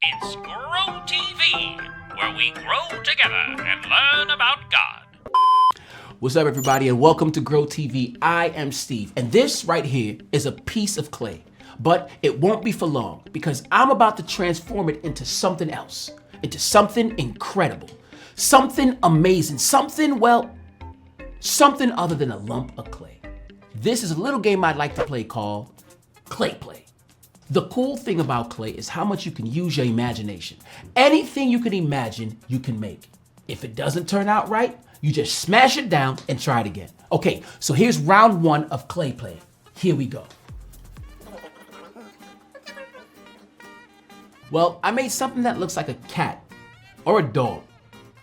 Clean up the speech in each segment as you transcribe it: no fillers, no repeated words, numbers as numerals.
It's Grow TV, where we grow together and learn about God. What's up, everybody, and welcome to Grow TV. I am Steve, and this right here is a piece of clay. But it won't be for long, because I'm about to transform it into something else, into something incredible, something amazing, something other than a lump of clay. This is a little game I'd like to play called Clay Play. The cool thing about clay is how much you can use your imagination. Anything you can imagine, you can make. If it doesn't turn out right, you just smash it down and try it again. Okay, so here's round one of clay play. Here we go. Well, I made something that looks like a cat, or a dog,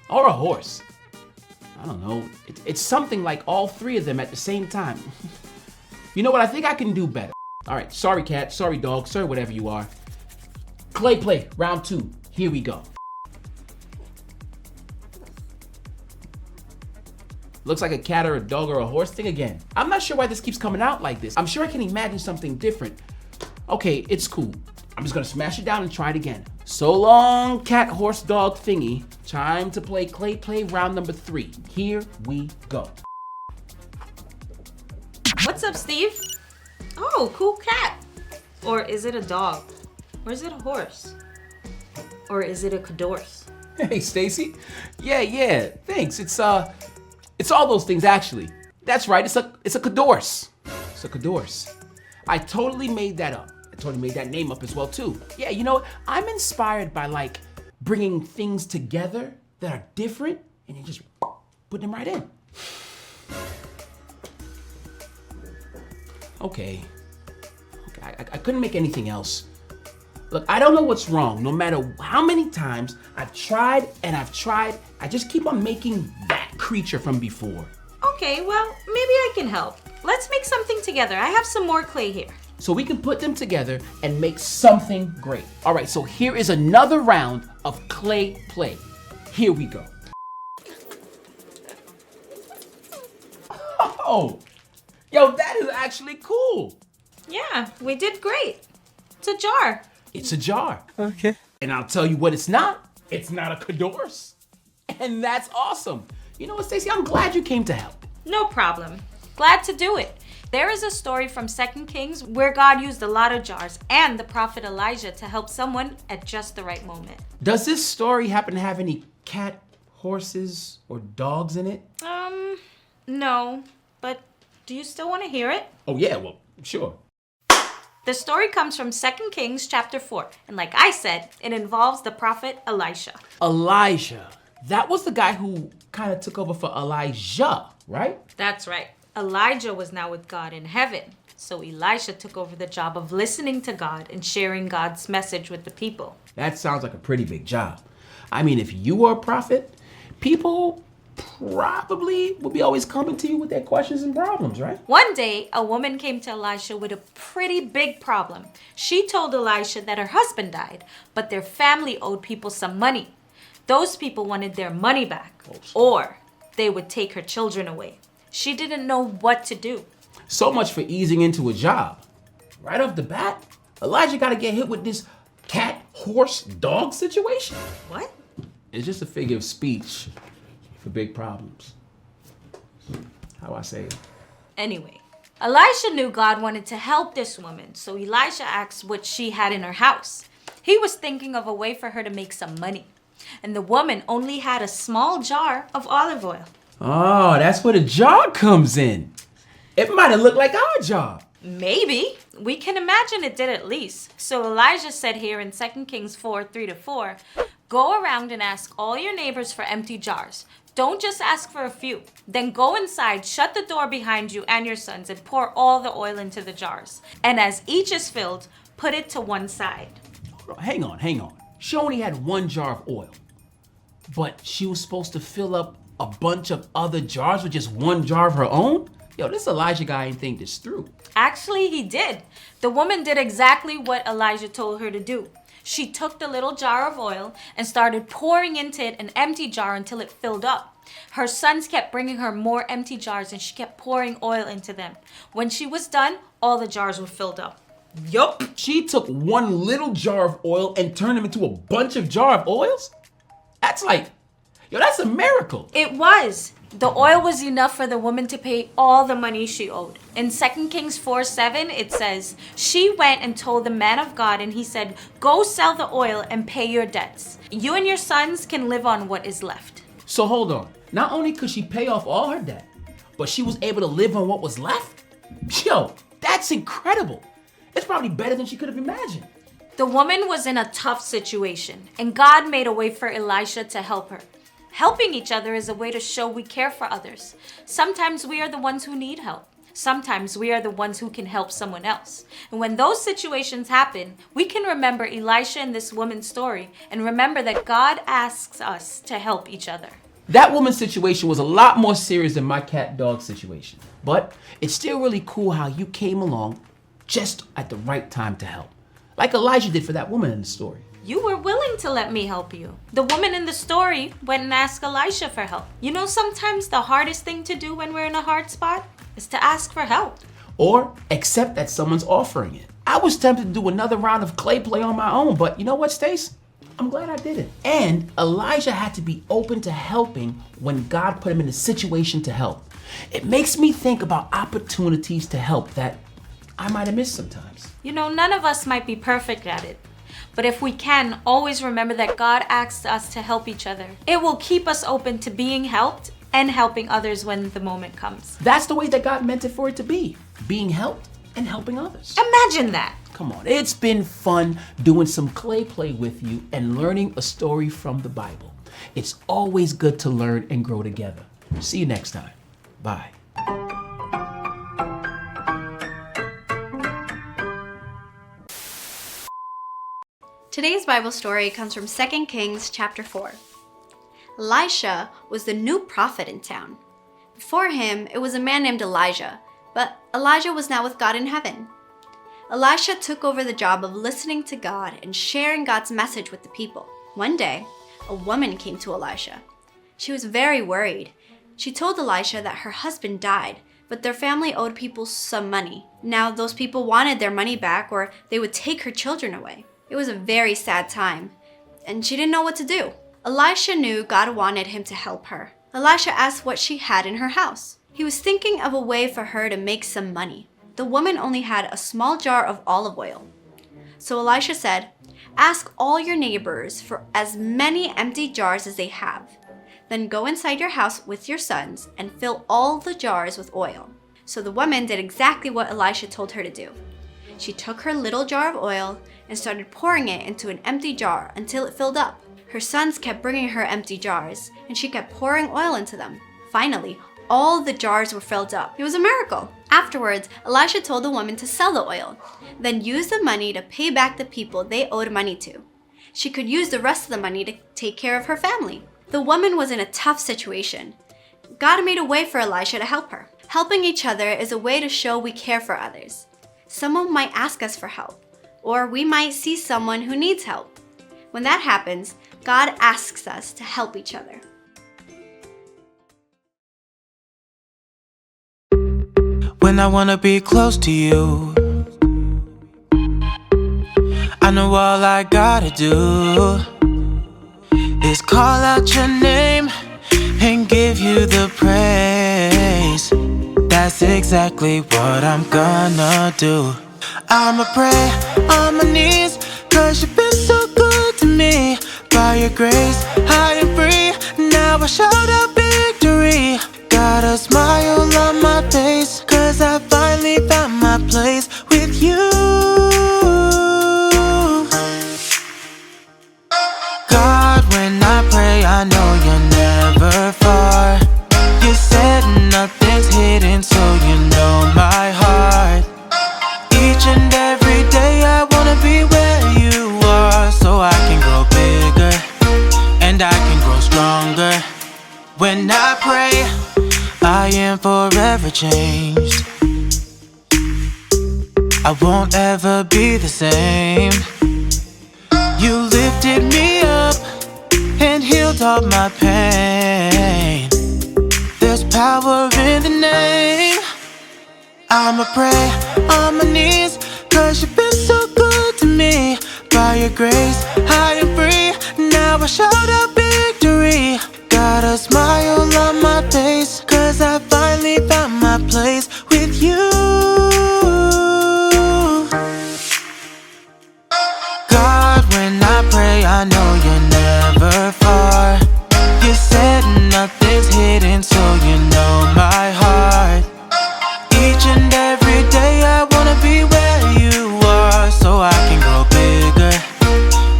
or a horse. I don't know, it's something like all three of them at the same time. You know what, I think I can do better. All right, sorry cat, sorry dog, sorry whatever you are. Clay play, round two, here we go. Looks like a cat or a dog or a horse thing again. I'm not sure why this keeps coming out like this. I'm sure I can imagine something different. Okay, it's cool. I'm just gonna smash it down and try it again. So long, cat, horse, dog thingy. Time to play clay play round number 3. Here we go. What's up, Steve? Oh, cool cat. Or is it a dog? Or is it a horse? Or is it a cadorse? Hey, Stacy. Yeah, thanks. It's all those things actually. That's right, it's a cadorse. It's a cadorse. I totally made that up. I totally made that name up as well too. Yeah, you know, I'm inspired by bringing things together that are different and you just put them right in. Okay, I couldn't make anything else. Look, I don't know what's wrong. No matter how many times I've tried and I've tried, I just keep on making that creature from before. Okay, well, maybe I can help. Let's make something together. I have some more clay here. So we can put them together and make something great. All right, so here is another round of clay play. Here we go. Oh, yo, that is actually cool. Yeah, we did great. It's a jar. It's a jar. Okay. And I'll tell you what it's not. It's not a cadorse. And that's awesome. You know what, Stacey? I'm glad you came to help. No problem. Glad to do it. There is a story from 2 Kings where God used a lot of jars and the prophet Elijah to help someone at just the right moment. Does this story happen to have any cat, horses, or dogs in it? No, but do you still want to hear it? Oh yeah, well, sure. The story comes from 2 Kings chapter 4, and like I said, it involves the prophet Elisha. Elijah. That was the guy who kind of took over for Elijah, right? That's right. Elijah was now with God in heaven, so Elisha took over the job of listening to God and sharing God's message with the people. That sounds like a pretty big job. I mean, if you were a prophet, people probably would be always coming to you with their questions and problems, right? One day, a woman came to Elisha with a pretty big problem. She told Elisha that her husband died, but their family owed people some money. Those people wanted their money back, or they would take her children away. She didn't know what to do. So much for easing into a job. Right off the bat, Elijah got to get hit with this cat, horse, dog situation. What? It's just a figure of speech for big problems. How I say it. Anyway, Elisha knew God wanted to help this woman, so Elisha asked what she had in her house. He was thinking of a way for her to make some money. And the woman only had a small jar of olive oil. Oh, that's where the jar comes in. It might have looked like our jar. Maybe. We can imagine it did at least. So Elijah said here in 2 Kings 4, 3-4, go around and ask all your neighbors for empty jars. Don't just ask for a few. Then go inside, shut the door behind you and your sons, and pour all the oil into the jars. And as each is filled, put it to one side. Hang on. She only had one jar of oil. But she was supposed to fill up a bunch of other jars with just one jar of her own? Yo, this Elijah guy ain't think this through. Actually, he did. The woman did exactly what Elijah told her to do. She took the little jar of oil and started pouring into it an empty jar until it filled up. Her sons kept bringing her more empty jars and she kept pouring oil into them. When she was done, all the jars were filled up. Yup. She took one little jar of oil and turned them into a bunch of jar of oils? That's like, that's a miracle. It was. The oil was enough for the woman to pay all the money she owed. In 2 Kings 4:7, it says, she went and told the man of God, and he said, go sell the oil and pay your debts. You and your sons can live on what is left. So hold on. Not only could she pay off all her debt, but she was able to live on what was left? Yo, that's incredible. It's probably better than she could have imagined. The woman was in a tough situation, and God made a way for Elisha to help her. Helping each other is a way to show we care for others. Sometimes we are the ones who need help. Sometimes we are the ones who can help someone else. And when those situations happen, we can remember Elisha and this woman's story and remember that God asks us to help each other. That woman's situation was a lot more serious than my cat-dog situation. But it's still really cool how you came along just at the right time to help. Like Elijah did for that woman in the story. You were willing to let me help you. The woman in the story went and asked Elisha for help. You know, sometimes the hardest thing to do when we're in a hard spot is to ask for help. Or accept that someone's offering it. I was tempted to do another round of clay play on my own, but you know what, Stace? I'm glad I didn't. And Elijah had to be open to helping when God put him in a situation to help. It makes me think about opportunities to help that I might have missed sometimes. You know, none of us might be perfect at it. But if we can, always remember that God asks us to help each other. It will keep us open to being helped and helping others when the moment comes. That's the way that God meant it for it to be. Being helped and helping others. Imagine that. Come on, it's been fun doing some clay play with you and learning a story from the Bible. It's always good to learn and grow together. See you next time. Bye. Today's Bible story comes from 2 Kings chapter 4. Elisha was the new prophet in town. Before him, it was a man named Elijah, but Elijah was now with God in heaven. Elisha took over the job of listening to God and sharing God's message with the people. One day, a woman came to Elisha. She was very worried. She told Elisha that her husband died, but their family owed people some money. Now those people wanted their money back or they would take her children away. It was a very sad time, and she didn't know what to do. Elisha knew God wanted him to help her. Elisha asked what she had in her house. He was thinking of a way for her to make some money. The woman only had a small jar of olive oil. So Elisha said, ask all your neighbors for as many empty jars as they have. Then go inside your house with your sons and fill all the jars with oil. So the woman did exactly what Elisha told her to do. She took her little jar of oil and started pouring it into an empty jar until it filled up. Her sons kept bringing her empty jars, and she kept pouring oil into them. Finally, all the jars were filled up. It was a miracle. Afterwards, Elisha told the woman to sell the oil, then use the money to pay back the people they owed money to. She could use the rest of the money to take care of her family. The woman was in a tough situation. God made a way for Elisha to help her. Helping each other is a way to show we care for others. Someone might ask us for help, or we might see someone who needs help. When that happens, God asks us to help each other. When I wanna be close to you, I know all I gotta do is call out your name and give you the praise. That's exactly what I'm gonna do. I'ma pray on my knees, 'cause you've been so good to me. By your grace, I am free. Now I shout out victory. Got a smile on my face, 'cause I finally found my place with you. God, when I pray, I know you're never far. You said nothing's hidden, so you know my heart. Each and every day I wanna be where you are, so I can grow bigger and I can grow stronger. When I pray, I am forever changed. I won't ever be the same. You lifted me up and healed all my pain. There's power in the name. I'ma pray on my knees, 'cause you've been so good to me. By your grace, I am free. Now I shout out victory. Got a smile on my face, 'cause I finally found my place with you. God, when I pray, I know you're never far. You said nothing's hidden, so you know my heart. Each and every day I wanna be where you are, so I can grow bigger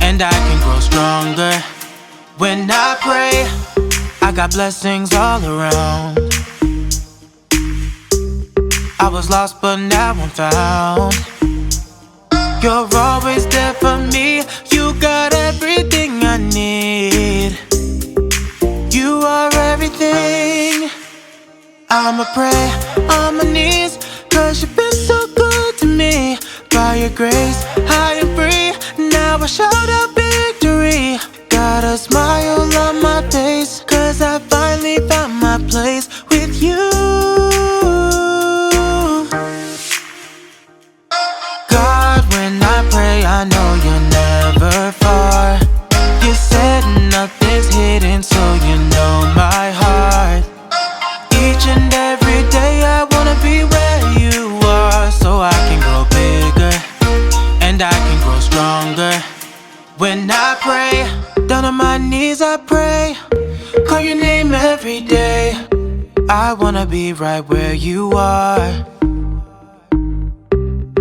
and I can grow stronger. When I pray, I got blessings all around. I was lost but now I'm found. You're always there for me. You got everything I need. You are everything. I'ma pray on my knees, 'cause you've been so good to me. By your grace, I am free. Now I shout out victory. Got a smile on my face, 'cause I finally found my place with you. God, when I pray, I know you're never far. You said nothing's hidden, so you know my heart. Each and every day I wanna be where you are, so I can grow bigger and I can grow stronger. When I pray, down on my knees I pray, call your name every day. I wanna be right where you are.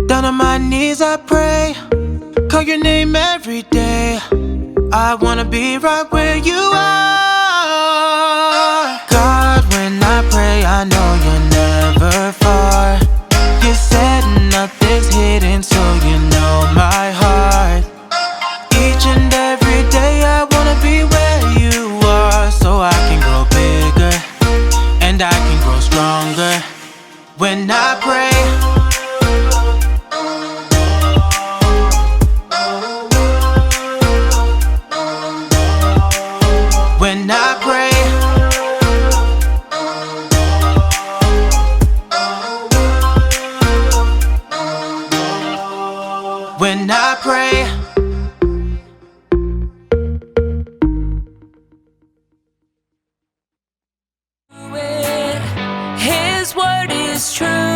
Down on my knees I pray, call your name every day. I wanna be right where you are. God, when I pray, I know you're never far. You said nothing's hidden, so you know my heart. Each and every day I wanna be where you are, so I can grow bigger and I can grow stronger. When I pray, when I pray, when I pray. His word is true.